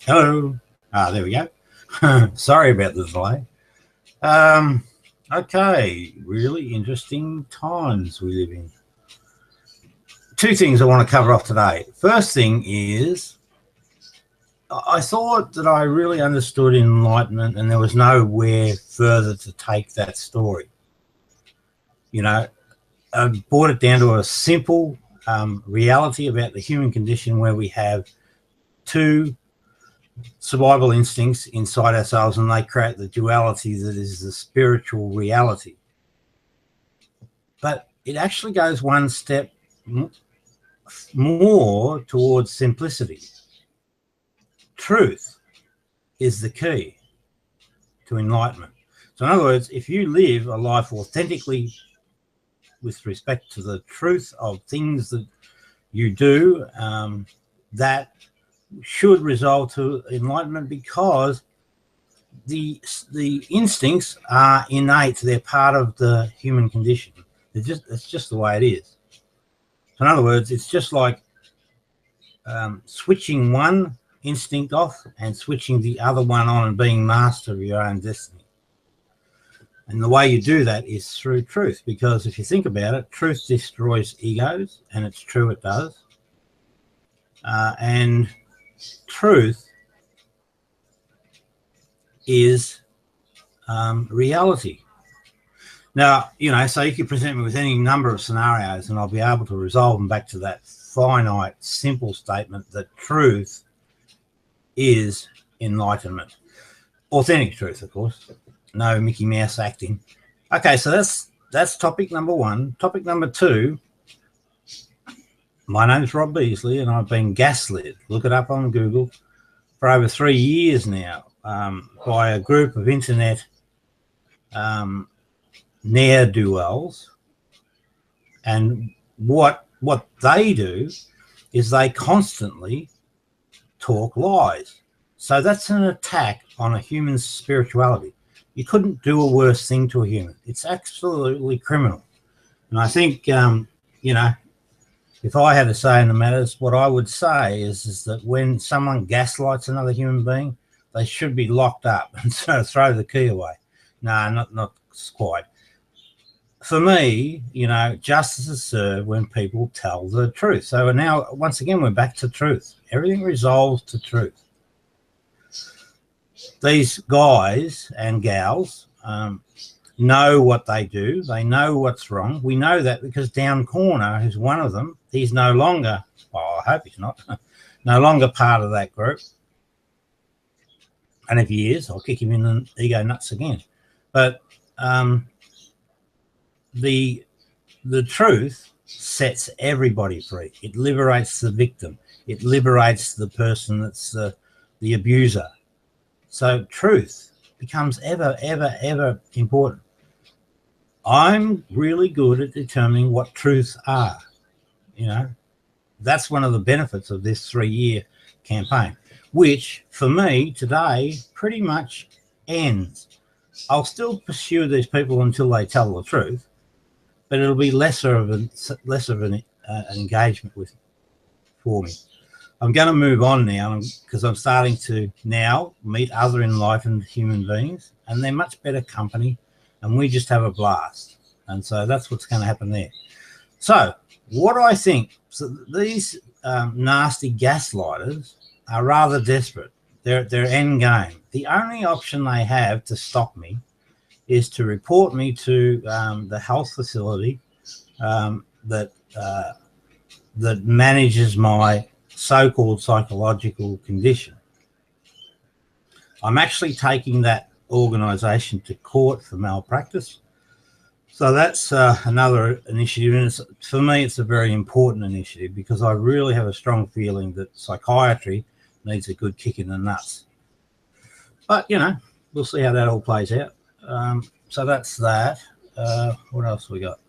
Hello. There we go. Sorry about the delay. Okay, really interesting times we live in. Two things I want to cover off today. First thing is, I thought that I really understood enlightenment and there was nowhere further to take that story. You know, I brought it down to a simple reality about the human condition where we have two survival instincts inside ourselves and they create the duality that is the spiritual reality. But it actually goes one step more towards simplicity. Truth is the key to enlightenment. So in other words, if you live a life authentically with respect to the truth of things that you do, that should result to enlightenment, because the instincts are innate. They're part of the human condition. It's just the way it is. So in other words, it's just like switching one instinct off and switching the other one on and being master of your own destiny. And the way you do that is through truth, because if you think about it, truth destroys egos, and it's true, it does. And truth is reality. Now, you know, so you can present me with any number of scenarios and I'll be able to resolve them back to that finite, simple statement that truth is enlightenment. Authentic truth, of course. No Mickey Mouse acting. Okay, so that's topic number one. Topic number two, my name's Rob Beasley and I've been gaslit. Look it up on Google for over 3 years now by a group of internet ne'er-do-wells. And what they do is they constantly talk lies. So that's an attack on a human's spirituality. You couldn't do a worse thing to a human. It's absolutely criminal. And I think, you know, if I had a say in the matters, what I would say is that when someone gaslights another human being, they should be locked up and throw the key away. No, not quite. For me, you know, justice is served when people tell the truth. So now, once again, we're back to truth. Everything resolves to truth. These guys and gals know what they do. They know what's wrong. We know that because Down Corner, who's one of them, he's no longer, well, I hope he's not, no longer part of that group. And if he is, I'll kick him in the ego nuts again. But the truth sets everybody free. It liberates the victim. It liberates the person that's the abuser. So truth becomes ever, ever, ever important. I'm really good at determining what truths are. You know, that's one of the benefits of this 3-year campaign, which for me today pretty much ends. I'll still pursue these people until they tell the truth, but it'll be less of an engagement for me. I'm going to move on now because I'm starting to now meet other enlightened human beings, and they're much better company, and we just have a blast. And so that's what's going to happen there. So what do I think? So these nasty gaslighters are rather desperate. They're end game. The only option they have to stop me is to report me to the health facility that manages my so-called psychological condition. I'm actually taking that organisation to court for malpractice. So that's another initiative, and for me it's a very important initiative because I really have a strong feeling that psychiatry needs a good kick in the nuts. But, you know, we'll see how that all plays out. So that's that. What else we got?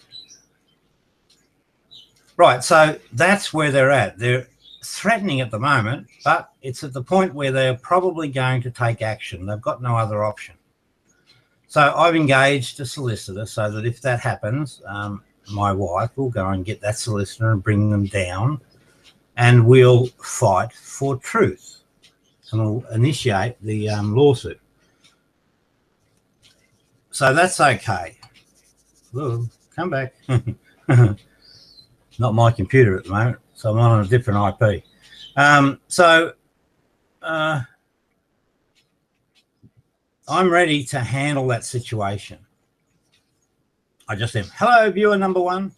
Right, so that's where they're at. They're threatening at the moment, but it's at the point where they're probably going to take action. They've got no other option. So I've engaged a solicitor so that if that happens, my wife will go and get that solicitor and bring them down, and we'll fight for truth. and will initiate the lawsuit. So that's okay. Whoa, come back. Not my computer at the moment, so I'm on a different IP. I'm ready to handle that situation. I just said, hello, viewer number one.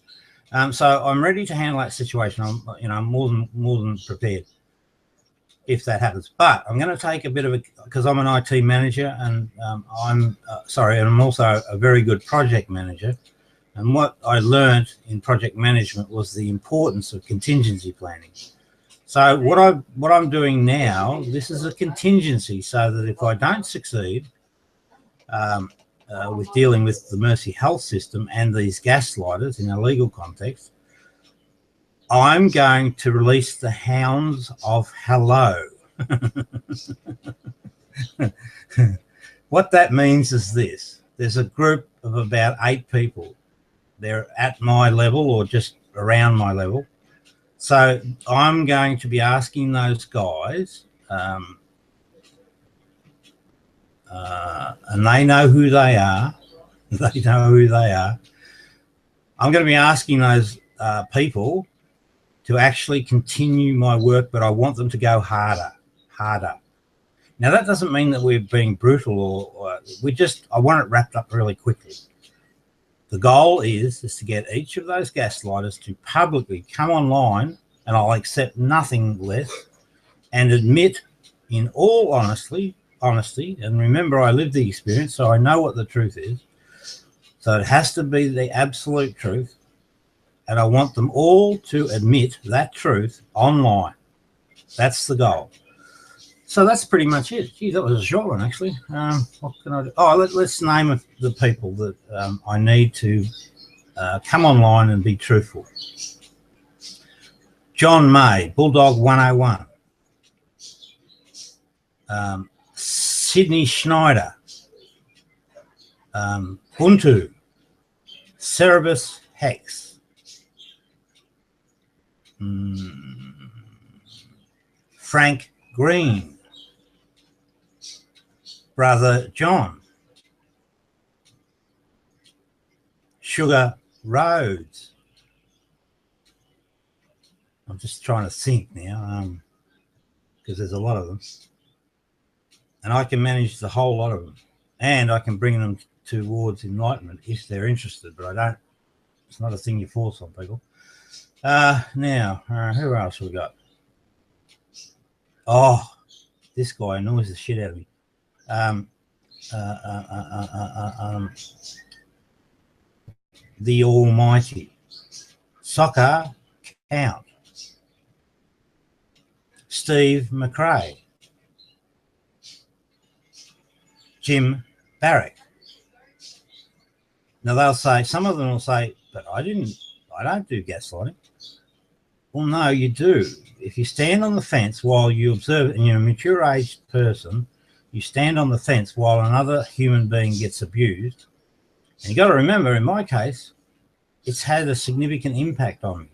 So I'm ready to handle that situation. I'm more than prepared if that happens. But I'm going to take a bit of because I'm an IT manager, and I'm also a very good project manager. And what I learned in project management was the importance of contingency planning. So what I'm doing now, this is a contingency, so that if I don't succeed with dealing with the Mercy Health system and these gaslighters in a legal context, I'm going to release the hounds of hello. What that means is this. There's a group of about 8 people. They're at my level or just around my level. So I'm going to be asking those guys, and they know who they are. They know who they are. I'm going to be asking those people to actually continue my work, but I want them to go harder. Now, that doesn't mean that we're being brutal or I want it wrapped up really quickly. The goal is to get each of those gaslighters to publicly come online, and I'll accept nothing less, and admit in all honesty, and remember, I lived the experience, so I know what the truth is. So it has to be the absolute truth, and I want them all to admit that truth online. That's the goal. So that's pretty much it. Gee, that was a short one, actually. What can I do? Oh, let's name the people that I need to come online and be truthful. John May, Bulldog 101. Sydney Schneider. Buntu. Cerebus Hex. Frank Green. Brother John. Sugar Rhodes. I'm just trying to think now because there's a lot of them. And I can manage the whole lot of them. And I can bring them towards enlightenment if they're interested, but I don't. It's not a thing you force on people. Now, who else we got? Oh, this guy annoys the shit out of me. The Almighty. Soccer Count. Steve McRae. Jim Barrick. Now they'll say, some of them will say, but I don't do gaslighting. Well, no, you do. If you stand on the fence while you observe it, and you're a mature aged person, you stand on the fence while another human being gets abused. And you got to remember, in my case, it's had a significant impact on me.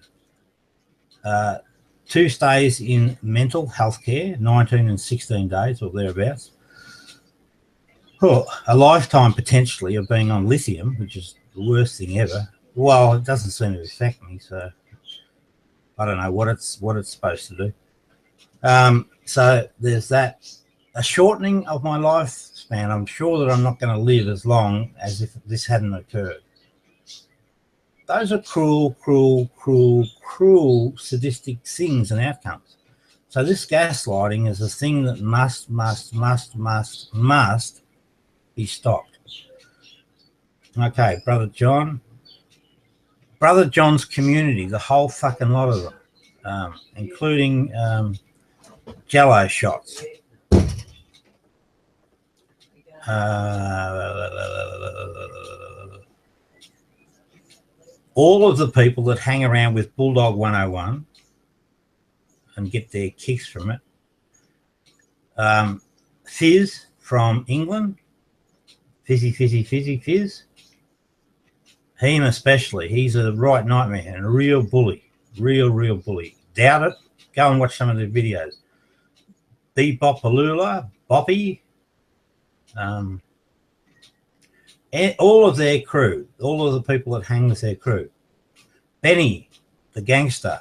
2 stays in mental health care, 19 and 16 days or thereabouts. Oh, a lifetime potentially of being on lithium, which is the worst thing ever. Well, it doesn't seem to affect me, so I don't know what it's supposed to do. So there's that. A shortening of my lifespan. I'm sure that I'm not going to live as long as if this hadn't occurred. Those are cruel, sadistic things and outcomes. So this gaslighting is a thing that must be stopped. Okay, Brother John. Brother John's community, the whole fucking lot of them, including Jello shots. All of the people that hang around with Bulldog 101 and get their kicks from it. Fizz from England. Fizz. Him especially. He's a right nightmare and a real bully. Real bully. Doubt it? Go and watch some of the videos. Bebopalula, Boppy, all of their crew, all of the people that hang with their crew. Benny, the gangster.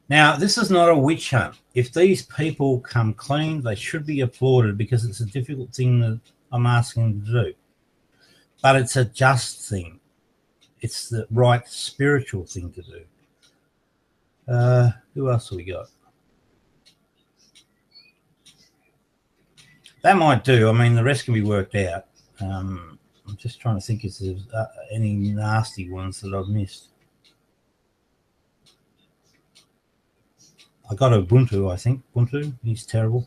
Now, this is not a witch hunt. If these people come clean, they should be applauded because it's a difficult thing that I'm asking them to do. But it's a just thing. It's the right spiritual thing to do. Who else have we got? That might do. I mean, the rest can be worked out. I'm just trying to think if there's any nasty ones that I've missed. I got Ubuntu, I think. Ubuntu, he's terrible.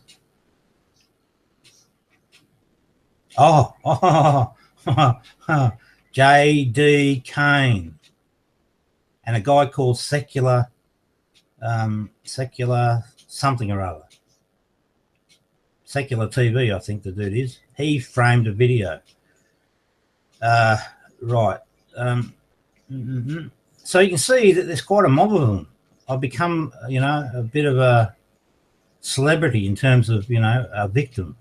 J.D. Kane. And a guy called Secular something or other. Secular TV, I think the dude is. He framed a video. Right. So you can see that there's quite a mob of them. I've become, you know, a bit of a celebrity in terms of, you know, a victim.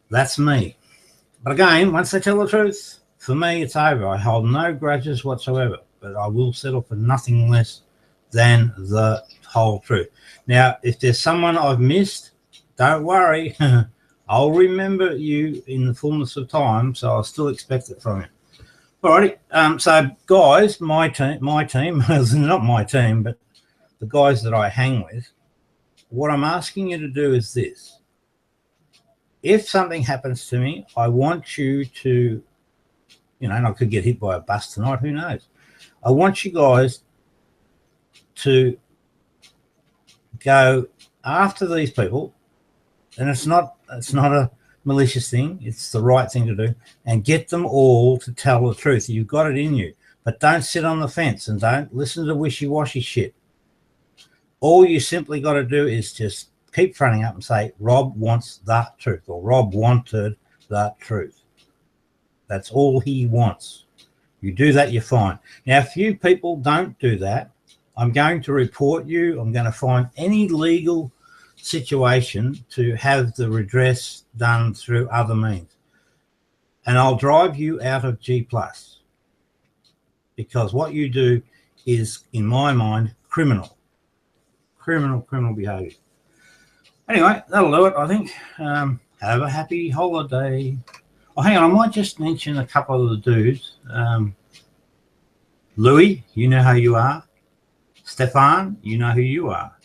That's me. But again, once they tell the truth, for me, it's over. I hold no grudges whatsoever, but I will settle for nothing less than the whole truth. Now, if there's someone I've missed, don't worry. I'll remember you in the fullness of time, so I'll still expect it from you. Alrighty. So, guys, my team, not my team, but the guys that I hang with, what I'm asking you to do is this. If something happens to me, I want you to, you know, and I could get hit by a bus tonight, who knows? I want you guys to go after these people, and it's not a malicious thing, it's the right thing to do, and get them all to tell the truth. You've got it in you, but don't sit on the fence and don't listen to wishy-washy shit. All you simply got to do is just keep fronting up and say, Rob wants that truth, or Rob wanted that truth. That's all he wants. You do that, you're fine. Now, if you people don't do that, I'm going to report you. I'm going to find any legal situation to have the redress done through other means. And I'll drive you out of G+. Because what you do is, in my mind, criminal behavior. Anyway, that'll do it, I think. Have a happy holiday. Oh, hang on, I might just mention a couple of the dudes. Louis, you know how you are. Stefan, you know who you are.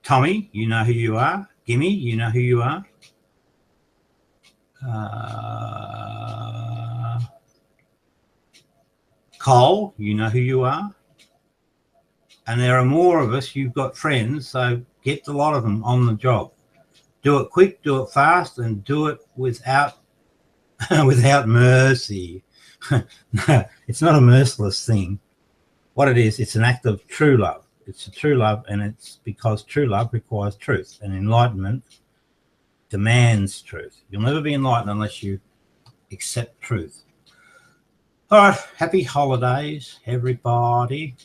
Tommy, you know who you are. Gimme, you know who you are. Cole, you know who you are. And there are more of us. You've got friends, so get a lot of them on the job. Do it quick, do it fast, and do it without without mercy. No, it's not a merciless thing. What it is, it's an act of true love. It's a true love, and it's because true love requires truth, and enlightenment demands truth. You'll never be enlightened unless you accept truth. All right, happy holidays, everybody.